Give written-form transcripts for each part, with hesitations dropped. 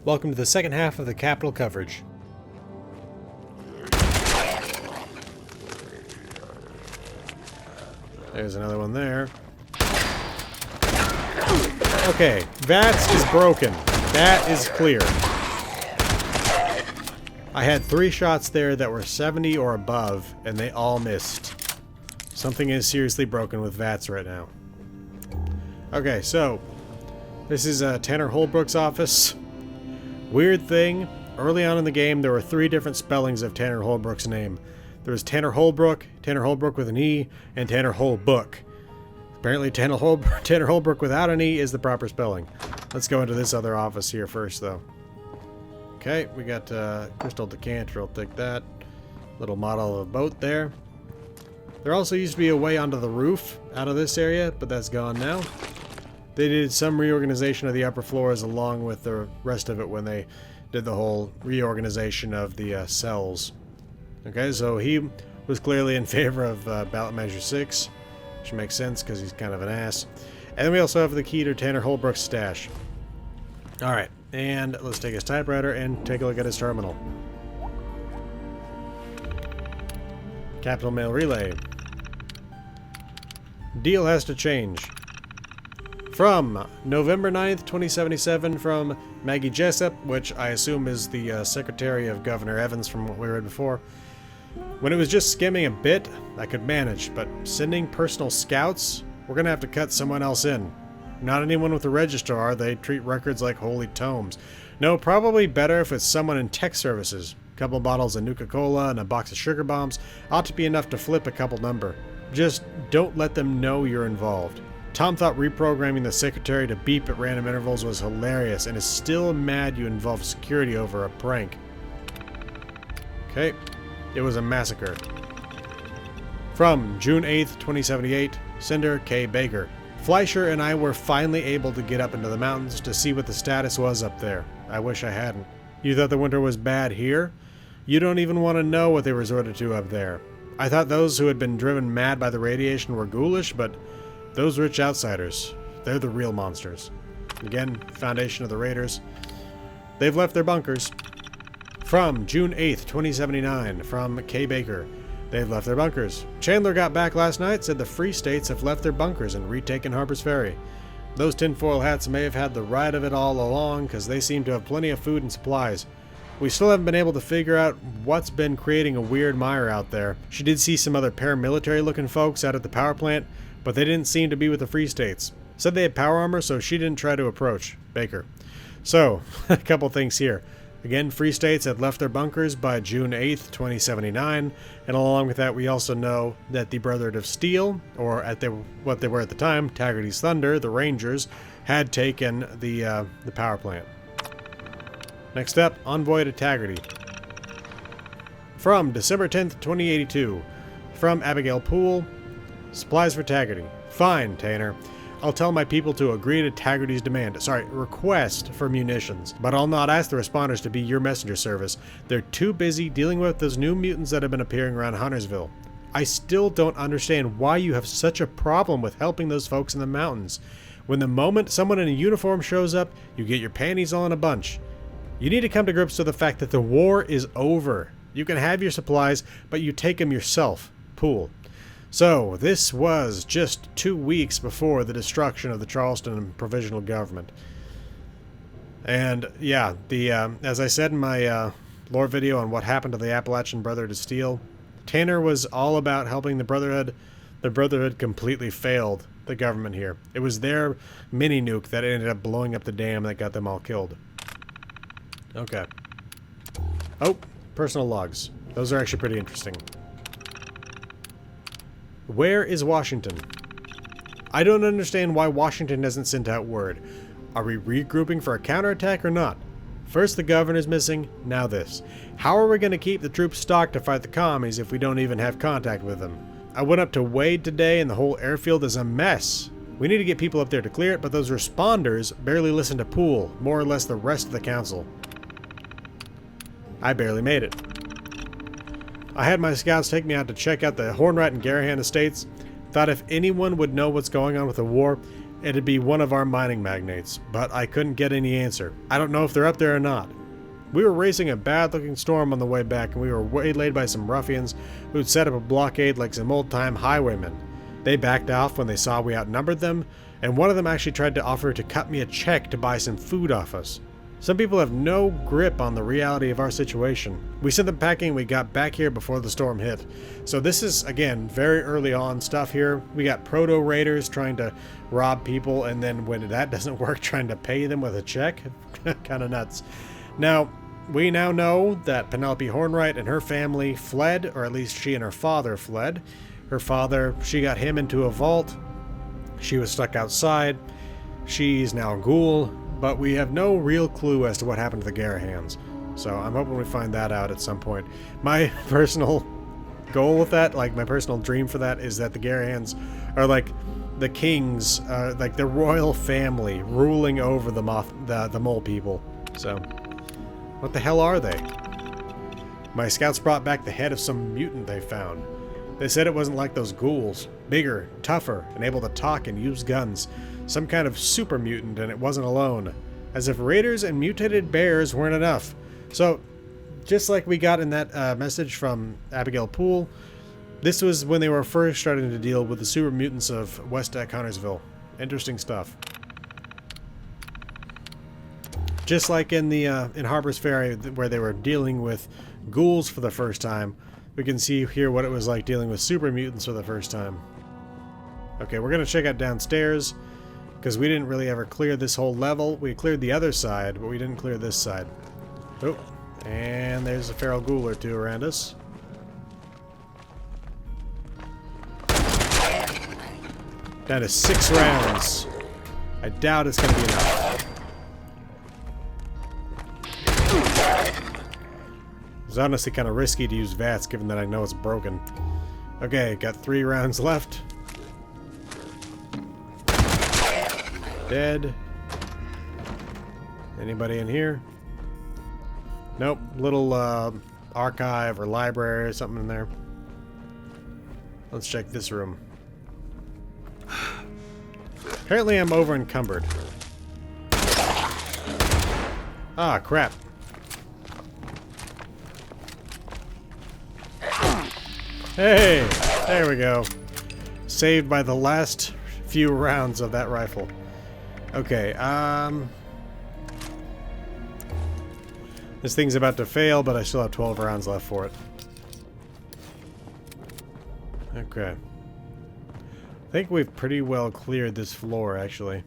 Welcome to the second half of the Capitol coverage. There's another one there. Okay, VATS is broken. That is clear. I had 3 shots there that were 70 or above, and they all missed. Something is seriously broken with VATS right now. Okay, so this is Tanner Holbrook's office. Weird thing, early on in the game there were 3 different spellings of Tanner Holbrook's name. There was Tanner Holbrook with an E, and Tanner Holbrook. Apparently Tanner Holbrook without an E is the proper spelling. Let's go into this other office here first, though. Okay, we got crystal decanter, I'll take that. Little model of a boat there. There also used to be a way onto the roof out of this area, but that's gone now. They did some reorganization of the upper floors along with the rest of it when they did the whole reorganization of the cells. Okay, so he was clearly in favor of ballot measure 6, which makes sense because he's kind of an ass. And then we also have the key to Tanner Holbrook's stash. Alright, and let's take his typewriter and take a look at his terminal. Capital Mail Relay. Deal has to change. From November 9th, 2077, from Maggie Jessup, which I assume is the secretary of Governor Evans from what we read before. When it was just skimming a bit, I could manage, but sending personal scouts? We're gonna have to cut someone else in. Not anyone with a registrar, they treat records like holy tomes. No, probably better if it's someone in tech services. A couple bottles of Nuka-Cola and a box of sugar bombs ought to be enough to flip a couple number. Just don't let them know you're involved. Tom thought reprogramming the secretary to beep at random intervals was hilarious and is still mad you involved security over a prank. Okay, it was a massacre. From June 8th, 2078, sender K. Baker. Fleischer and I were finally able to get up into the mountains to see what the status was up there. I wish I hadn't. You thought the winter was bad here? You don't even want to know what they resorted to up there. I thought those who had been driven mad by the radiation were ghoulish, but those rich outsiders, they're the real monsters. Again, foundation of the Raiders. They've left their bunkers. From June 8th, 2079, from K. Baker. They've left their bunkers. Chandler got back last night, said the Free States have left their bunkers and retaken Harper's Ferry. Those tinfoil hats may have had the right of it all along, because they seem to have plenty of food and supplies. We still haven't been able to figure out what's been creating a weird mire out there. She did see some other paramilitary-looking folks out at the power plant, but they didn't seem to be with the Free States. Said they had power armor, so she didn't try to approach. Baker. So, a couple things here. Again, Free States had left their bunkers by June 8th, 2079, and along with that we also know that the Brotherhood of Steel, or what they were at the time, Taggarty's Thunder, the Rangers, had taken the power plant. Next up, Envoy to Taggarty. From December 10th, 2082, from Abigail Poole, supplies for Taggarty. Fine, Tanner. I'll tell my people to agree to Taggarty's request for munitions. But I'll not ask the responders to be your messenger service. They're too busy dealing with those new mutants that have been appearing around Huntersville. I still don't understand why you have such a problem with helping those folks in the mountains. When the moment someone in a uniform shows up, you get your panties all in a bunch. You need to come to grips with the fact that the war is over. You can have your supplies, but you take them yourself. Poole. So, this was just 2 weeks before the destruction of the Charleston provisional government. And, yeah, as I said in my lore video on what happened to the Appalachian Brotherhood of Steel, Tanner was all about helping the Brotherhood. The Brotherhood completely failed the government here. It was their mini-nuke that ended up blowing up the dam that got them all killed. Okay. Oh, personal logs. Those are actually pretty interesting. Where is Washington? I don't understand why Washington hasn't sent out word. Are we regrouping for a counterattack or not? First the governor's missing, now this. How are we going to keep the troops stocked to fight the commies if we don't even have contact with them? I went up to Wade today and the whole airfield is a mess. We need to get people up there to clear it, but those responders barely listen to Poole, more or less the rest of the council. I barely made it. I had my scouts take me out to check out the Hornwright and Garahan estates. Thought if anyone would know what's going on with the war, it'd be one of our mining magnates, but I couldn't get any answer. I don't know if they're up there or not. We were racing a bad-looking storm on the way back, and we were waylaid by some ruffians who'd set up a blockade like some old-time highwaymen. They backed off when they saw we outnumbered them, and one of them actually tried to offer to cut me a check to buy some food off us. Some people have no grip on the reality of our situation. We sent them packing and we got back here before the storm hit. So this is, again, very early on stuff here. We got proto-raiders trying to rob people, and then when that doesn't work, trying to pay them with a check. Kind of nuts. Now, we now know that Penelope Hornwright and her family fled, or at least she and her father fled. Her father, she got him into a vault. She was stuck outside. She's now a ghoul, but we have no real clue as to what happened to the Garahans. So I'm hoping we find that out at some point. My personal goal with that, like my personal dream for that, is that the Garahans are like the kings, like the royal family ruling over the mole people. So, what the hell are they? My scouts brought back the head of some mutant they found. They said it wasn't like those ghouls. Bigger, tougher, and able to talk and use guns. Some kind of super mutant, and it wasn't alone. As if raiders and mutated bears weren't enough. So, just like we got in that message from Abigail Poole, this was when they were first starting to deal with the super mutants of West Connorsville. Interesting stuff. Just like in the in Harper's Ferry, where they were dealing with ghouls for the first time, we can see here what it was like dealing with super mutants for the first time. Okay, we're going to check out downstairs, because we didn't really ever clear this whole level. We cleared the other side, but we didn't clear this side. Oh, and there's a feral ghoul or two around us. Down to 6 rounds. I doubt it's going to be enough. It's honestly kind of risky to use VATS, given that I know it's broken. Okay, got 3 rounds left. Dead. Anybody in here? Nope. Little archive or library or something in there. Let's check this room. Apparently I'm over encumbered. Ah, crap. Hey! There we go. Saved by the last few rounds of that rifle. Okay, this thing's about to fail, but I still have 12 rounds left for it. Okay. I think we've pretty well cleared this floor, actually.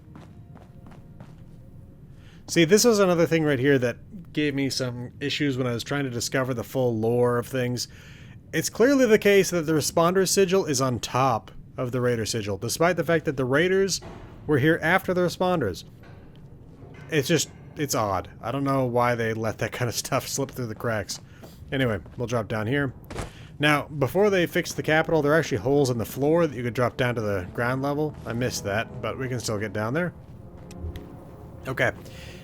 See, this was another thing right here that gave me some issues when I was trying to discover the full lore of things. It's clearly the case that the Responder sigil is on top of the Raider sigil, despite the fact that the Raiders were here after the Responders. It's odd. I don't know why they let that kind of stuff slip through the cracks. Anyway, we'll drop down here. Now, before they fixed the Capitol, there are actually holes in the floor that you could drop down to the ground level. I missed that, but we can still get down there. Okay.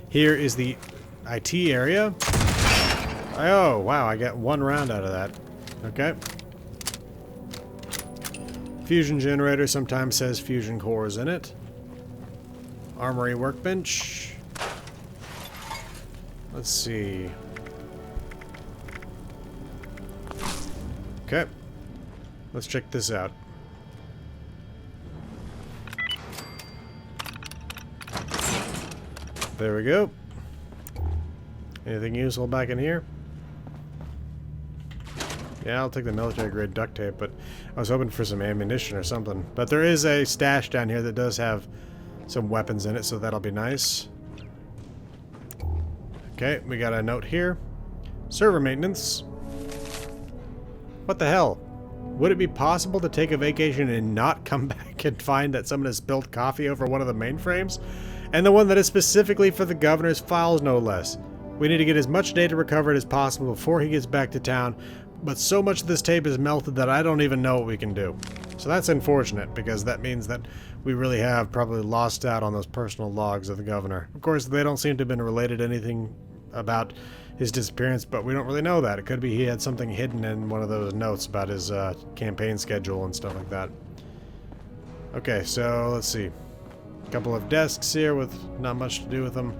Here is the IT area. Oh, wow, I got 1 round out of that. Okay. Fusion generator sometimes says fusion cores in it. Armory workbench. Let's see. Okay. Let's check this out. There we go. Anything useful back in here? Yeah, I'll take the military grade duct tape, but I was hoping for some ammunition or something. But there is a stash down here that does have some weapons in it, so that'll be nice. Okay, we got a note here. Server maintenance. What the hell? Would it be possible to take a vacation and not come back and find that someone has spilled coffee over one of the mainframes? And the one that is specifically for the governor's files, no less. We need to get as much data recovered as possible before he gets back to town, but so much of this tape is melted that I don't even know what we can do. So that's unfortunate, because that means that we really have probably lost out on those personal logs of the governor. Of course, they don't seem to have been related to anything about his disappearance, but we don't really know that. It could be he had something hidden in one of those notes about his campaign schedule and stuff like that. Okay, so let's see. couple of desks here with not much to do with them.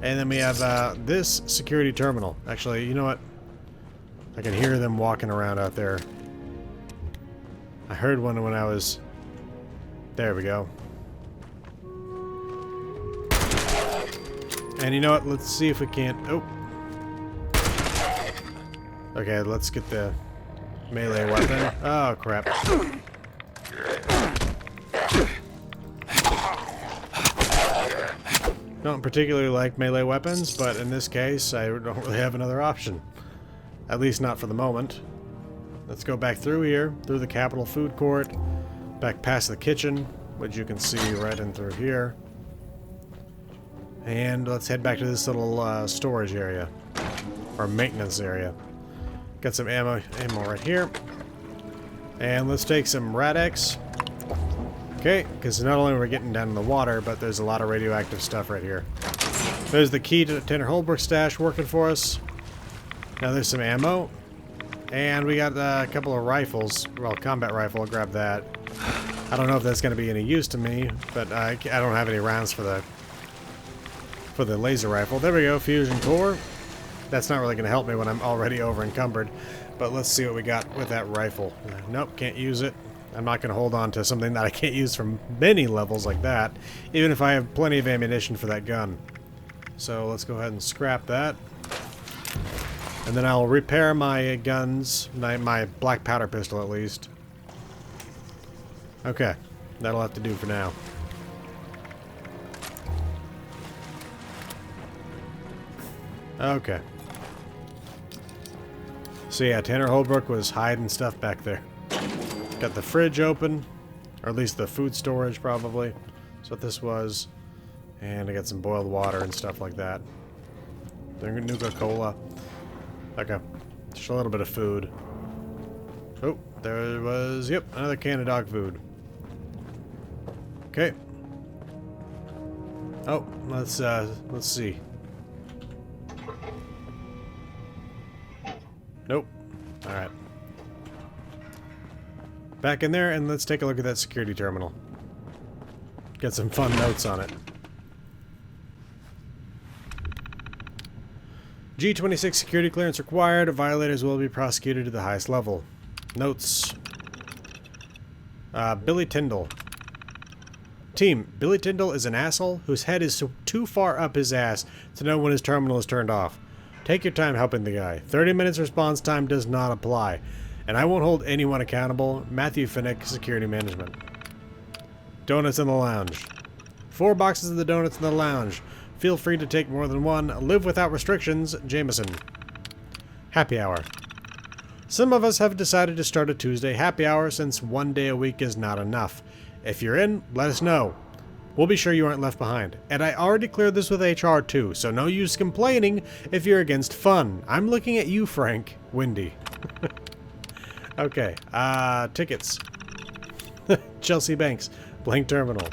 And then we have this security terminal. Actually, you know what? I can hear them walking around out there. I heard one when I was... There we go. And you know what? Let's see if we can't... Oh. Okay, let's get the melee weapon. Oh, crap. Don't particularly like melee weapons, but in this case, I don't really have another option. At least not for the moment. Let's go back through here, through the Capitol Food Court, back past the kitchen, which you can see right in through here. And let's head back to this little storage area, or maintenance area. Got some ammo right here. And let's take some Rad-X. Okay, because not only are we getting down in the water, but there's a lot of radioactive stuff right here. There's the key to the Tanner Holbrook stash working for us. Now there's some ammo. And we got a couple of rifles. Well, combat rifle, I'll grab that. I don't know if that's going to be any use to me, but I don't have any rounds for the laser rifle. There we go, fusion core. That's not really going to help me when I'm already over encumbered. But let's see what we got with that rifle. Nope, can't use it. I'm not going to hold on to something that I can't use from many levels like that, even if I have plenty of ammunition for that gun. So let's go ahead and scrap that. And then I'll repair my guns, my black powder pistol at least. Okay, that'll have to do for now. Okay. So yeah, Tanner Holbrook was hiding stuff back there. Got the fridge open, or at least the food storage probably. That's what this was. And I got some boiled water and stuff like that. Nuka-Cola. Okay, just a little bit of food. Oh, there was, yep, another can of dog food. Okay. Oh, let's see. Nope. Alright. Back in there, and let's take a look at that security terminal. Get some fun notes on it. G26 security clearance required. Violators will be prosecuted to the highest level. Notes. Billy Tyndall. Team, Billy Tyndall is an asshole whose head is too far up his ass to know when his terminal is turned off. Take your time helping the guy. 30 minutes response time does not apply. And I won't hold anyone accountable. Matthew Finnick, Security Management. Donuts in the lounge. 4 boxes of the donuts in the lounge. Feel free to take more than one. Live without restrictions, Jameson. Happy hour. Some of us have decided to start a Tuesday happy hour since one day a week is not enough. If you're in, let us know. We'll be sure you aren't left behind. And I already cleared this with HR too, so no use complaining if you're against fun. I'm looking at you, Frank. Windy. Okay, tickets. Chelsea Banks. Blank terminal.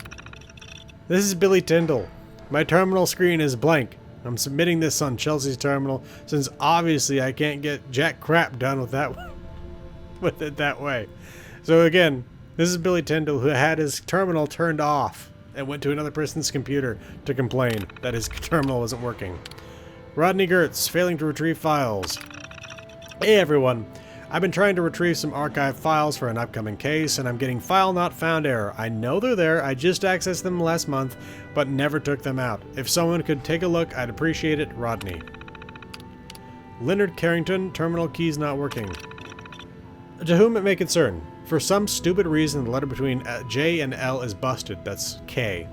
This is Billy Tyndall. My terminal screen is blank. I'm submitting this on Chelsea's terminal since obviously I can't get jack crap done with that with it that way. So again, this is Billy Tyndall who had his terminal turned off and went to another person's computer to complain that his terminal wasn't working. Rodney Gertz, failing to retrieve files. Hey everyone. I've been trying to retrieve some archive files for an upcoming case, and I'm getting file not found error. I know they're there, I just accessed them last month, but never took them out. If someone could take a look, I'd appreciate it. Rodney. Leonard Carrington, terminal keys not working. To whom it may concern, for some stupid reason the letter between J and L is busted, that's K.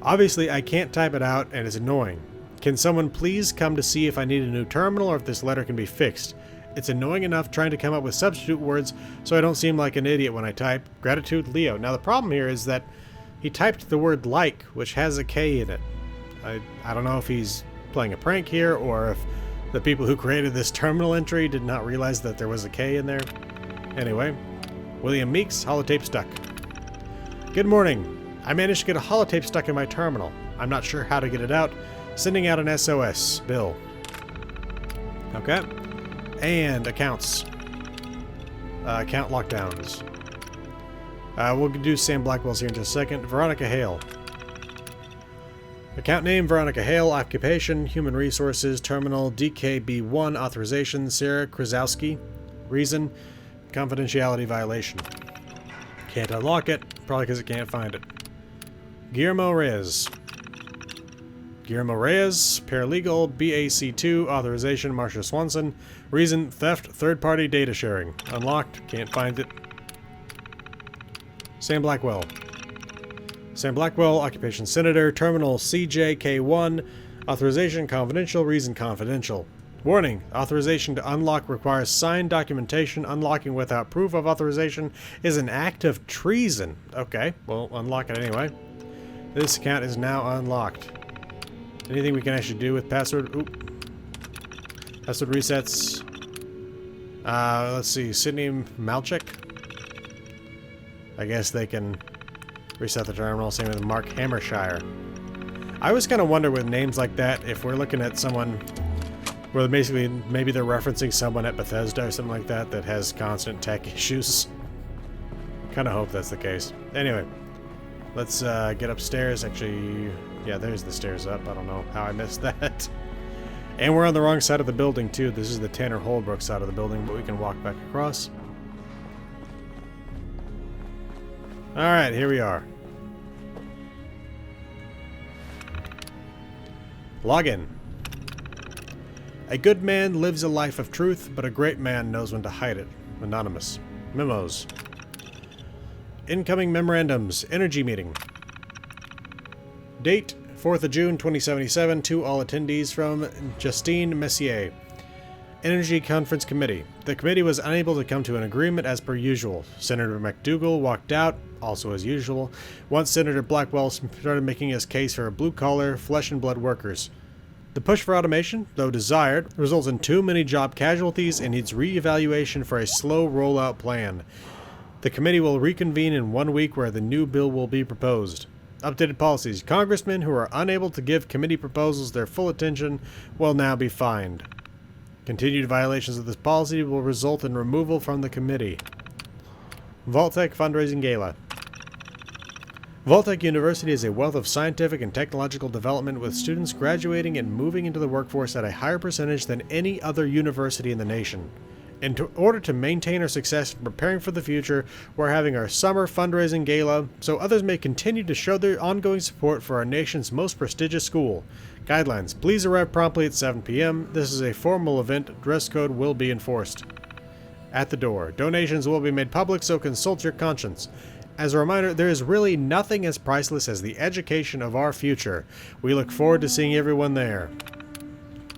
Obviously I can't type it out and it's annoying. Can someone please come to see if I need a new terminal or if this letter can be fixed? It's annoying enough trying to come up with substitute words so I don't seem like an idiot when I type. Gratitude, Leo. Now the problem here is that he typed the word like, which has a K in it. I don't know if he's playing a prank here or if the people who created this terminal entry did not realize that there was a K in there. Anyway, William Meeks, holotape stuck. Good morning. I managed to get a holotape stuck in my terminal. I'm not sure how to get it out. Sending out an SOS. Bill. Okay. And accounts. Account lockdowns. We'll do Sam Blackwell's here in just a second. Veronica Hale. Account name, Veronica Hale. Occupation, Human Resources. Terminal, DKB1. Authorization, Sarah Krasowski. Reason, confidentiality violation. Can't unlock it, probably because it can't find it. Guillermo Reyes. Guillermo Reyes, paralegal, BAC2, authorization, Marsha Swanson. Reason, theft, third-party data sharing. Unlocked, can't find it. Sam Blackwell. Sam Blackwell, occupation, senator, terminal, CJK1, authorization, confidential, reason, confidential. Warning, authorization to unlock requires signed documentation. Unlocking without proof of authorization is an act of treason. Okay, well, unlock it anyway. This account is now unlocked. Anything we can actually do with password? Oop. Password resets. Let's see. Sydney Malchik. I guess they can reset the terminal. Same with Mark Hammershire. I always kind of wonder with names like that if we're looking at someone where basically maybe they're referencing someone at Bethesda or something like that that has constant tech issues. Kind of hope that's the case. Anyway, let's get upstairs. Actually, yeah, there's the stairs up. I don't know how I missed that. And we're on the wrong side of the building, too. This is the Tanner Holbrook side of the building, but we can walk back across. Alright, here we are. Login. A good man lives a life of truth, but a great man knows when to hide it. Anonymous. Memos. Incoming memorandums. Energy meeting. Date, 4th of June 2077, to all attendees from Justine Messier. Energy Conference Committee. The committee was unable to come to an agreement as per usual. Senator McDougal walked out, also as usual, once Senator Blackwell started making his case for blue-collar, flesh-and-blood workers. The push for automation, though desired, results in too many job casualties and needs re-evaluation for a slow rollout plan. The committee will reconvene in 1 week where the new bill will be proposed. Updated policies. Congressmen who are unable to give committee proposals their full attention will now be fined. Continued violations of this policy will result in removal from the committee. Vaultec Fundraising Gala. Vaultec University is a wealth of scientific and technological development, with students graduating and moving into the workforce at a higher percentage than any other university in the nation. In order to maintain our success in preparing for the future, we're having our summer fundraising gala so others may continue to show their ongoing support for our nation's most prestigious school. Guidelines. Please arrive promptly at 7 p.m. This is a formal event. Dress code will be enforced. At the door. Donations will be made public, so consult your conscience. As a reminder, there is really nothing as priceless as the education of our future. We look forward to seeing everyone there.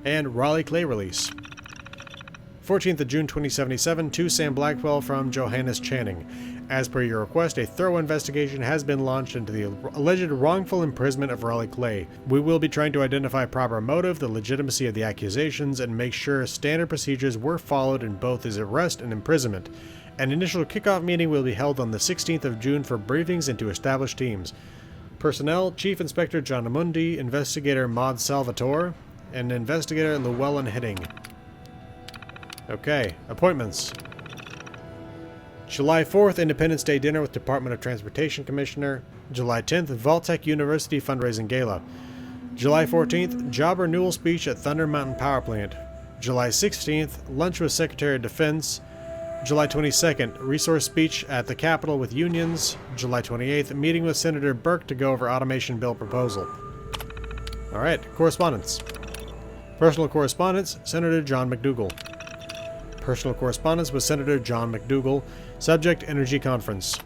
And Raleigh Clay release. 14th of June 2077, to Sam Blackwell from Johannes Channing. As per your request, a thorough investigation has been launched into the alleged wrongful imprisonment of Raleigh Clay. We will be trying to identify proper motive, the legitimacy of the accusations, and make sure standard procedures were followed in both his arrest and imprisonment. An initial kickoff meeting will be held on the 16th of June for briefings and to establish teams. Personnel, Chief Inspector John Amundi, Investigator Maud Salvatore, and Investigator Llewellyn Hidding. Okay, appointments. July 4th, Independence Day dinner with Department of Transportation Commissioner. July 10th, Vaultec University fundraising gala. July 14th, job renewal speech at Thunder Mountain Power Plant. July 16th, lunch with Secretary of Defense. July 22nd, resource speech at the Capitol with unions. July 28th, meeting with Senator Burke to go over automation bill proposal. Alright, correspondence. Personal correspondence, Senator John McDougal. Personal correspondence with Senator John McDougal. Subject, Energy Conference.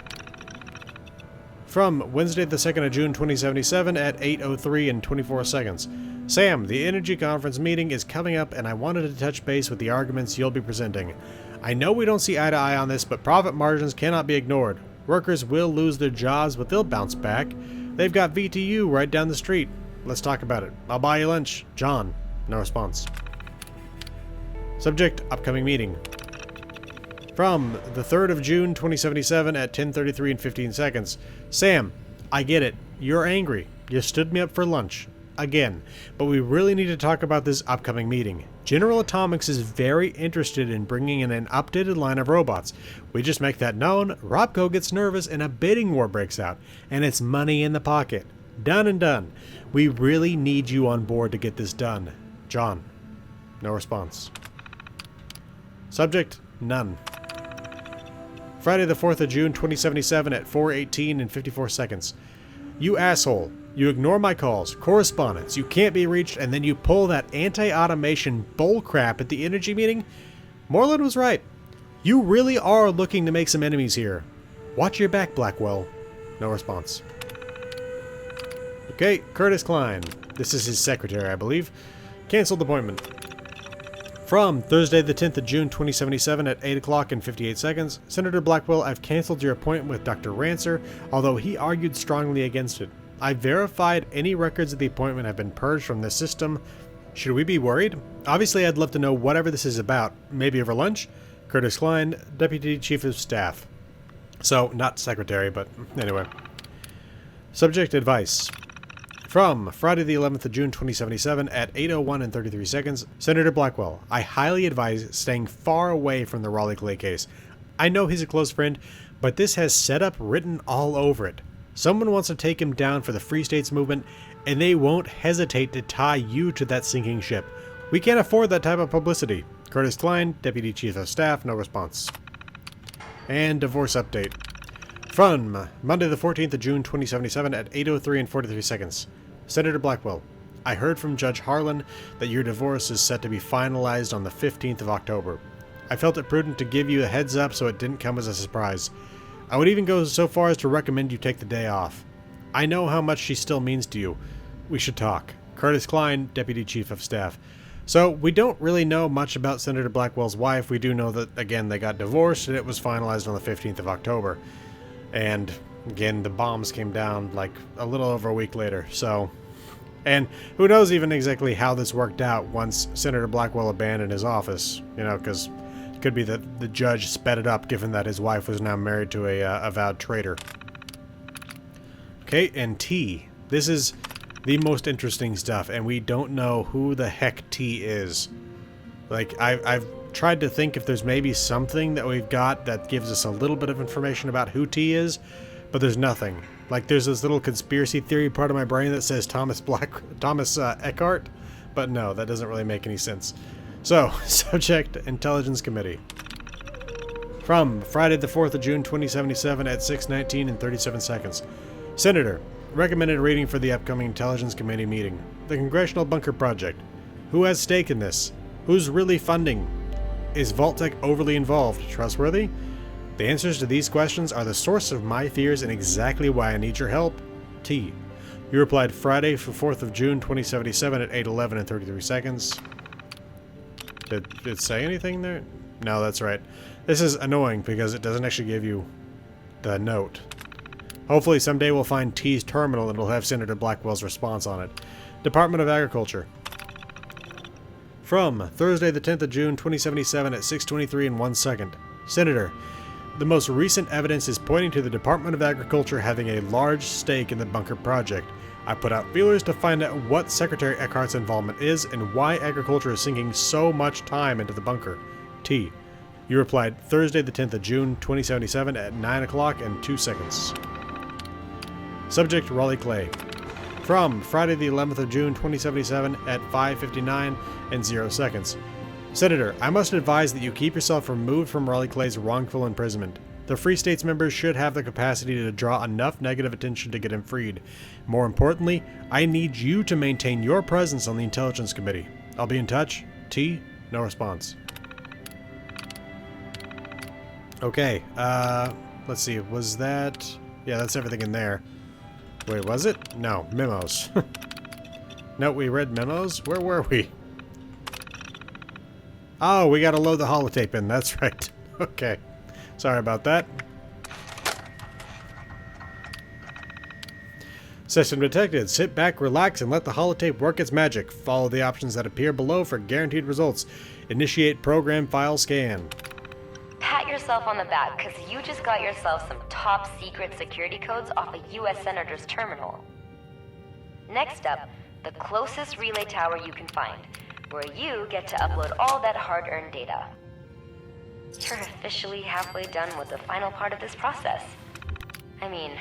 From Wednesday the 2nd of June 2077 at 8:03 and 24 seconds. Sam, the Energy Conference meeting is coming up and I wanted to touch base with the arguments you'll be presenting. I know we don't see eye to eye on this, but profit margins cannot be ignored. Workers will lose their jobs, but they'll bounce back. They've got VTU right down the street. Let's talk about it. I'll buy you lunch. John. No response. Subject, upcoming meeting. From the 3rd of June 2077 at 10:33 and 15 seconds. Sam, I get it. You're angry. You stood me up for lunch. Again. But we really need to talk about this upcoming meeting. General Atomics is very interested in bringing in an updated line of robots. We just make that known, Robco gets nervous and a bidding war breaks out. And it's money in the pocket. Done and done. We really need you on board to get this done. John. No response. Subject, none. Friday the 4th of June, 2077 at 4:18 and 54 seconds. You asshole. You ignore my calls, correspondence, you can't be reached, and then you pull that anti-automation bullcrap at the energy meeting? Moreland was right. You really are looking to make some enemies here. Watch your back, Blackwell. No response. Okay, Curtis Klein. This is his secretary, I believe. Cancelled appointment. From Thursday the 10th of June 2077 at 8 o'clock and 58 seconds, Senator Blackwell, I've cancelled your appointment with Dr. Rancer, although he argued strongly against it. I verified any records of the appointment have been purged from the system. Should we be worried? Obviously, I'd love to know whatever this is about. Maybe over lunch? Curtis Klein, Deputy Chief of Staff. So, not secretary, but anyway. Subject advice. From Friday the 11th of June 2077 at 8:01 and 33 seconds, Senator Blackwell, I highly advise staying far away from the Raleigh Clay case. I know he's a close friend, but this has setup written all over it. Someone wants to take him down for the Free States movement, and they won't hesitate to tie you to that sinking ship. We can't afford that type of publicity. Curtis Klein, Deputy Chief of Staff, no response. And divorce update. From Monday the 14th of June 2077 at 8:03 and 43 seconds. Senator Blackwell, I heard from Judge Harlan that your divorce is set to be finalized on the 15th of October. I felt it prudent to give you a heads up so it didn't come as a surprise. I would even go so far as to recommend you take the day off. I know how much she still means to you. We should talk. Curtis Klein, Deputy Chief of Staff. So, we don't really know much about Senator Blackwell's wife. We do know that, again, they got divorced and it was finalized on the 15th of October. And, again, the bombs came down like a little over a week later, so... And who knows even exactly how this worked out once Senator Blackwell abandoned his office, you know, because it could be that the judge sped it up given that his wife was now married to a avowed traitor. Okay, and T. This is the most interesting stuff, and we don't know who the heck T is. Like, I've tried to think if there's maybe something that we've got that gives us a little bit of information about who T is, but there's nothing. Like, there's this little conspiracy theory part of my brain that says Thomas Eckhart, but no, that doesn't really make any sense. So, subject, Intelligence Committee. From Friday the 4th of June 2077 at 6:19 and 37 seconds. Senator, recommended reading for the upcoming Intelligence Committee meeting. The Congressional Bunker Project. Who has stake in this? Who's really funding? Is Vault-Tec overly involved? Trustworthy? The answers to these questions are the source of my fears and exactly why I need your help. T. You replied Friday, 4th of June, 2077 at 8:11 and 33 seconds. Did it say anything there? No, that's right. This is annoying because it doesn't actually give you the note. Hopefully someday we'll find T's terminal and it'll have Senator Blackwell's response on it. Department of Agriculture. From Thursday the 10th of June, 2077 at 6:23 and 1 second. Senator, the most recent evidence is pointing to the Department of Agriculture having a large stake in the bunker project. I put out feelers to find out what Secretary Eckhart's involvement is and why agriculture is sinking so much time into the bunker. T. You replied Thursday the 10th of June, 2077 at 9 o'clock and 2 seconds. Subject, Raleigh Clay. From Friday the 11th of June, 2077 at 5:59 and 0 seconds. Senator, I must advise that you keep yourself removed from Raleigh Clay's wrongful imprisonment. The Free States members should have the capacity to draw enough negative attention to get him freed. More importantly, I need you to maintain your presence on the Intelligence Committee. I'll be in touch. T. No response. Okay, let's see, was that... Yeah, that's everything in there. Wait, was it? No, memos. No, we read memos? Where were we? Oh, we gotta load the holotape in, that's right. Okay. Sorry about that. Session detected. Sit back, relax, and let the holotape work its magic. Follow the options that appear below for guaranteed results. Initiate program file scan. Pat yourself on the back, because you just got yourself some top secret security codes off a U.S. Senator's terminal. Next up, the closest relay tower you can find, where you get to upload all that hard-earned data. You're officially halfway done with the final part of this process. I mean,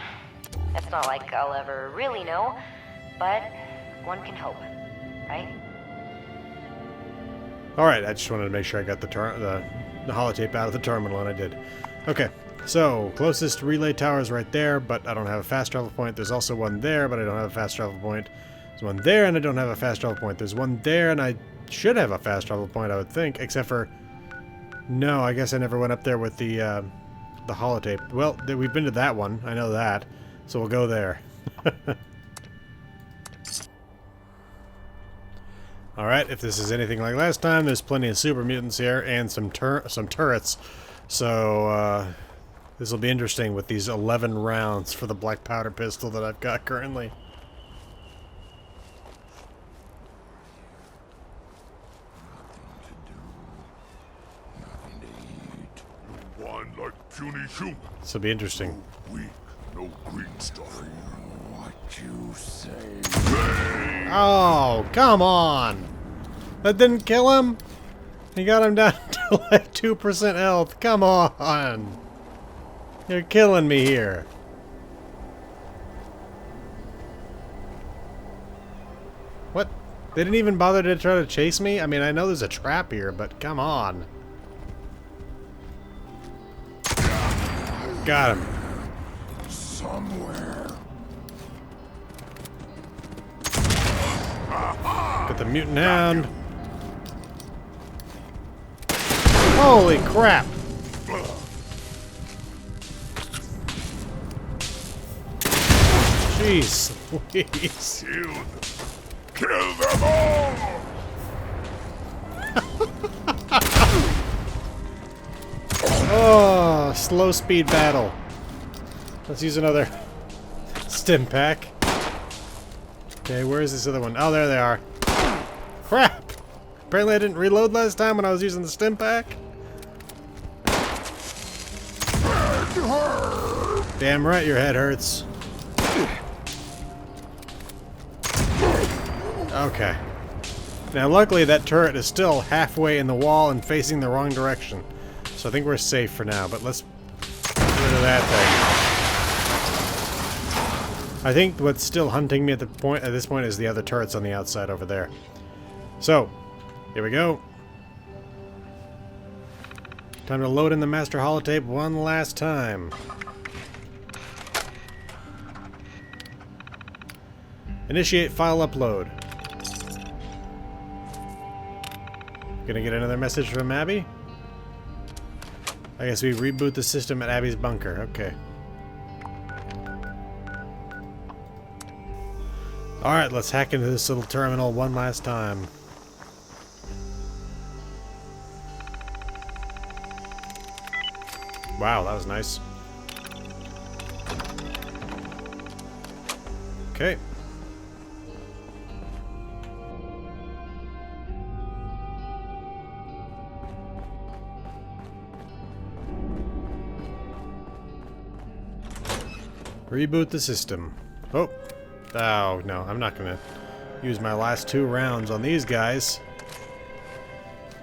It's not like I'll ever really know, but one can hope, right? Alright, I just wanted to make sure I got the holotape out of the terminal, and I did. Okay, so, closest relay tower is right there, but I don't have a fast travel point. There's also one there, but I don't have a fast travel point. There's one there, and I don't have a fast travel point. There's one there, and I should have a fast travel point, I would think, except for... No, I guess I never went up there with the holotape. Well, we've been to that one, I know that, so we'll go there. Alright, if this is anything like last time, there's plenty of super mutants here, and some turrets. So, this will be interesting with these 11 rounds for the black powder pistol that I've got currently. Nothing to eat. One like puny human. This will be interesting. No weak, no green stuff. What you say? Oh, come on! That didn't kill him? He got him down to like 2% health. Come on! You're killing me here. What? They didn't even bother to try to chase me? I mean, I know there's a trap here, but come on. Got him. Somewhere. Got the mutant hound. Holy crap! Jeez Louise. Kill them all! Oh, slow speed battle. Let's use another stim pack. Okay, where is this other one? Oh, there they are. Crap! Apparently I didn't reload last time when I was using the stim pack. Damn right your head hurts. Okay. Now luckily that turret is still halfway in the wall and facing the wrong direction. So I think we're safe for now, but let's get rid of that thing. I think what's still hunting me at this point is the other turrets on the outside over there. So, here we go. Time to load in the master holotape one last time. Initiate file upload. Gonna get another message from Abby? I guess we reboot the system at Abby's bunker. Okay. Alright, let's hack into this little terminal one last time. Wow, that was nice. Okay. Reboot the system. Oh. Oh, no. I'm not going to use my last 2 rounds on these guys.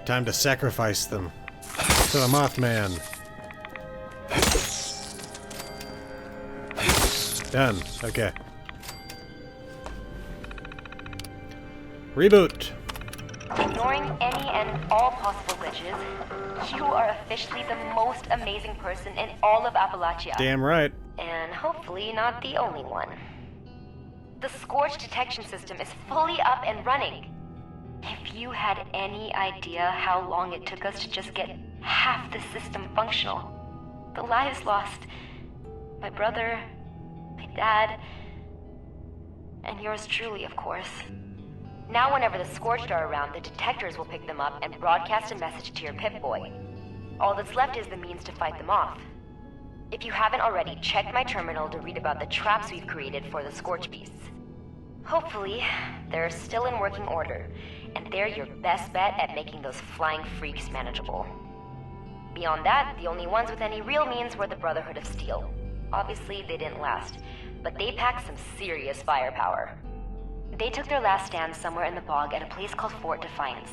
Time to sacrifice them to the Mothman. Done. Okay. Reboot. Ignoring any and all possible glitches, you are officially the most amazing person in all of Appalachia. Damn right. And hopefully not the only one. The Scorch detection system is fully up and running. If you had any idea how long it took us to just get half the system functional, the lives lost, my brother, my dad, and yours truly, of course. Now whenever the Scorched are around, the detectors will pick them up and broadcast a message to your Pip-Boy. All that's left is the means to fight them off. If you haven't already, check my terminal to read about the traps we've created for the Scorch beasts. Hopefully, they're still in working order, and they're your best bet at making those flying freaks manageable. Beyond that, the only ones with any real means were the Brotherhood of Steel. Obviously, they didn't last, but they packed some serious firepower. They took their last stand somewhere in the bog at a place called Fort Defiance.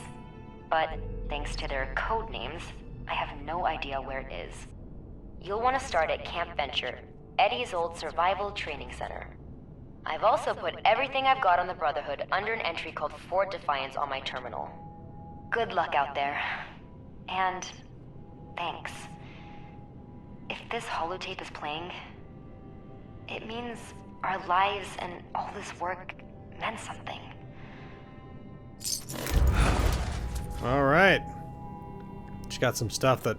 But, thanks to their code names, I have no idea where it is. You'll want to start at Camp Venture, Eddie's old survival training center. I've also put everything I've got on the Brotherhood under an entry called Fort Defiance on my terminal. Good luck out there. And thanks. If this holotape is playing, it means our lives and all this work meant something. Alright. She's got some stuff that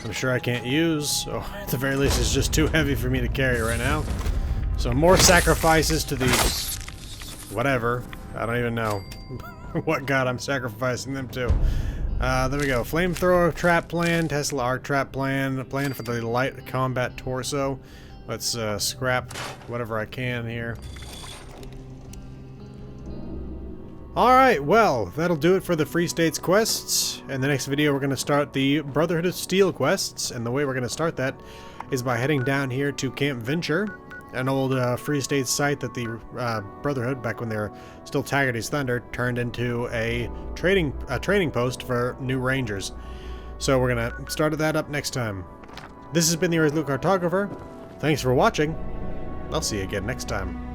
I'm sure I can't use, or at the very least it's just too heavy for me to carry right now. So more sacrifices to these... whatever. I don't even know what god I'm sacrificing them to. There we go. Flamethrower trap plan, Tesla arc trap plan, plan for the light combat torso. Let's scrap whatever I can here. Alright, well, that'll do it for the Free States quests. In the next video, we're going to start the Brotherhood of Steel quests, and the way we're going to start that is by heading down here to Camp Venture, an old Free States site that the Brotherhood, back when they were still Taggarty's Thunder, turned into a training post for new Rangers. So we're going to start that up next time. This has been the Irresolute Cartographer. Thanks for watching. I'll see you again next time.